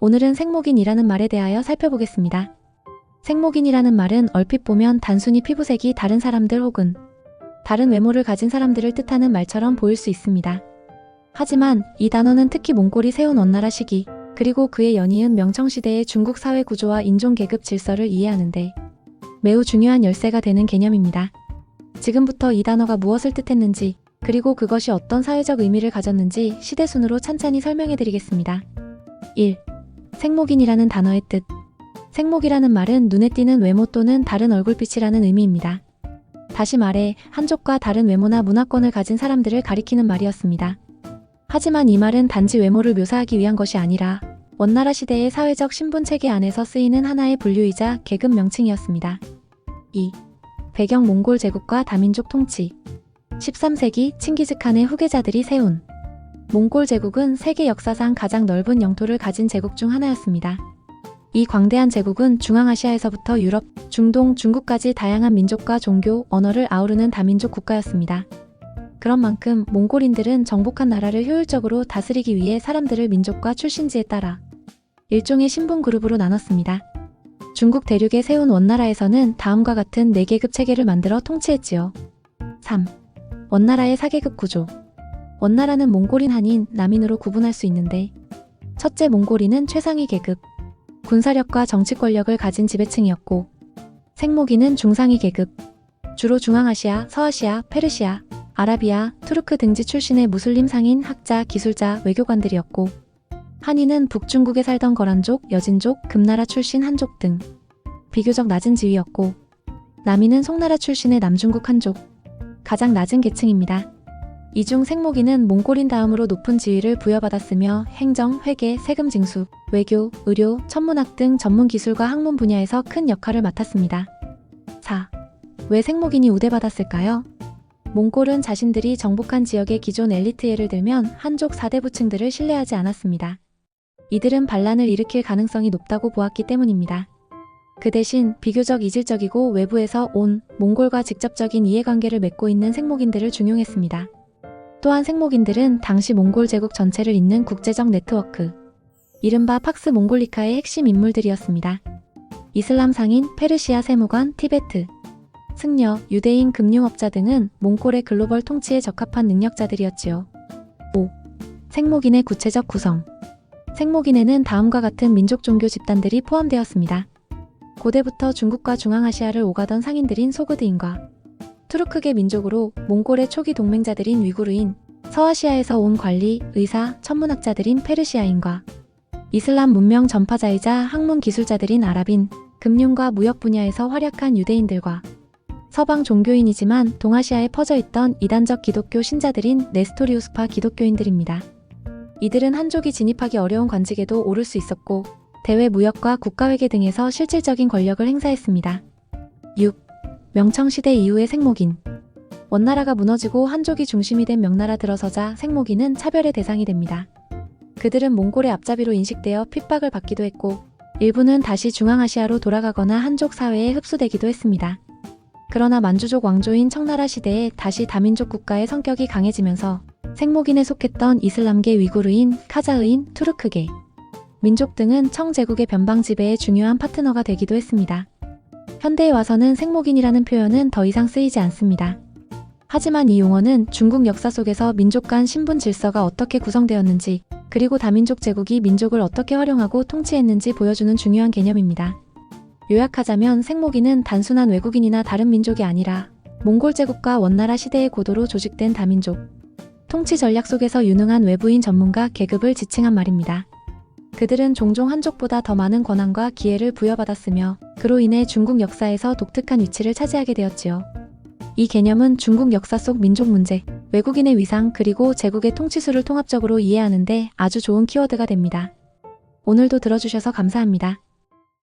오늘은 생목인이라는 말에 대하여 살펴보겠습니다. 생목인이라는 말은 얼핏 보면 단순히 피부색이 다른 사람들 혹은 다른 외모를 가진 사람들을 뜻하는 말처럼 보일 수 있습니다. 하지만 이 단어는 특히 몽골이 세운 원나라 시기, 그리고 그에 연이은 명청시대의 중국 사회 구조와 인종 계급 질서를 이해하는데 매우 중요한 열쇠가 되는 개념입니다. 지금부터 이 단어가 무엇을 뜻했는지, 그리고 그것이 어떤 사회적 의미를 가졌는지 시대순으로 찬찬히 설명해드리겠습니다. 1. 생목인이라는 단어의 뜻. 생목이라는 말은 눈에 띄는 외모 또는 다른 얼굴빛이라는 의미입니다. 다시 말해 한족과 다른 외모나 문화권을 가진 사람들을 가리키는 말이었습니다. 하지만 이 말은 단지 외모를 묘사하기 위한 것이 아니라 원나라 시대의 사회적 신분 체계 안에서 쓰이는 하나의 분류이자 계급 명칭이었습니다. 2. 배경 몽골 제국과 다민족 통치. 13세기 칭기즈칸의 후계자들이 세운 몽골 제국은 세계 역사상 가장 넓은 영토를 가진 제국 중 하나였습니다. 이 광대한 제국은 중앙아시아에서부터 유럽, 중동, 중국까지 다양한 민족과 종교, 언어를 아우르는 다민족 국가였습니다. 그런 만큼 몽골인들은 정복한 나라를 효율적으로 다스리기 위해 사람들을 민족과 출신지에 따라 일종의 신분 그룹으로 나눴습니다. 중국 대륙에 세운 원나라에서는 다음과 같은 4계급 체계를 만들어 통치했지요. 3. 원나라의 4계급 구조. 원나라는 몽골인, 한인, 남인으로 구분할 수 있는데 첫째 몽골인은 최상위 계급, 군사력과 정치 권력을 가진 지배층이었고 생목인은 중상위 계급, 주로 중앙아시아, 서아시아, 페르시아, 아라비아, 투르크 등지 출신의 무슬림 상인, 학자, 기술자, 외교관들이었고 한인은 북중국에 살던 거란족, 여진족, 금나라 출신 한족 등 비교적 낮은 지위였고 남인은 송나라 출신의 남중국 한족, 가장 낮은 계층입니다. 이 중 생목인은 몽골인 다음으로 높은 지위를 부여받았으며 행정, 회계, 세금 징수, 외교, 의료, 천문학 등 전문 기술과 학문 분야에서 큰 역할을 맡았습니다. 4. 왜 생목인이 우대받았을까요? 몽골은 자신들이 정복한 지역의 기존 엘리트, 예를 들면 한족 4대 부층들을 신뢰하지 않았습니다. 이들은 반란을 일으킬 가능성이 높다고 보았기 때문입니다. 그 대신 비교적 이질적이고 외부에서 온 몽골과 직접적인 이해관계를 맺고 있는 생목인들을 중용했습니다. 또한 생목인들은 당시 몽골 제국 전체를 잇는 국제적 네트워크, 이른바 팍스 몽골리카의 핵심 인물들이었습니다. 이슬람 상인, 페르시아 세무관, 티베트 승려, 유대인 금융업자 등은 몽골의 글로벌 통치에 적합한 능력자들이었지요. 5. 생목인의 구체적 구성. 생목인에는 다음과 같은 민족 종교 집단들이 포함되었습니다. 고대부터 중국과 중앙아시아를 오가던 상인들인 소그드인과 투르크계 민족으로 몽골의 초기 동맹자들인 위구르인, 서아시아에서 온 관리, 의사, 천문학자들인 페르시아인과 이슬람 문명 전파자이자 학문 기술자들인 아랍인, 금융과 무역 분야에서 활약한 유대인들과 서방 종교인이지만 동아시아에 퍼져있던 이단적 기독교 신자들인 네스토리우스파 기독교인들입니다. 이들은 한족이 진입하기 어려운 관직에도 오를 수 있었고 대외 무역과 국가회계 등에서 실질적인 권력을 행사했습니다. 6. 명청시대 이후의 생목인. 원나라가 무너지고 한족이 중심이 된 명나라 들어서자 생목인은 차별의 대상이 됩니다. 그들은 몽골의 앞잡이로 인식되어 핍박을 받기도 했고 일부는 다시 중앙아시아로 돌아가거나 한족 사회에 흡수되기도 했습니다. 그러나 만주족 왕조인 청나라 시대에 다시 다민족 국가의 성격이 강해지면서 생목인에 속했던 이슬람계, 위구르인, 카자흐인, 투르크계 민족 등은 청제국의 변방 지배의 중요한 파트너가 되기도 했습니다. 현대에 와서는 생목인이라는 표현은 더 이상 쓰이지 않습니다. 하지만 이 용어는 중국 역사 속에서 민족 간 신분 질서가 어떻게 구성되었는지, 그리고 다민족 제국이 민족을 어떻게 활용하고 통치했는지 보여주는 중요한 개념입니다. 요약하자면 생목인은 단순한 외국인이나 다른 민족이 아니라 몽골 제국과 원나라 시대의 고도로 조직된 다민족 통치 전략 속에서 유능한 외부인 전문가 계급을 지칭한 말입니다. 그들은 종종 한족보다 더 많은 권한과 기회를 부여받았으며 그로 인해 중국 역사에서 독특한 위치를 차지하게 되었지요. 이 개념은 중국 역사 속 민족 문제, 외국인의 위상, 그리고 제국의 통치수를 통합적으로 이해하는 데 아주 좋은 키워드가 됩니다. 오늘도 들어주셔서 감사합니다.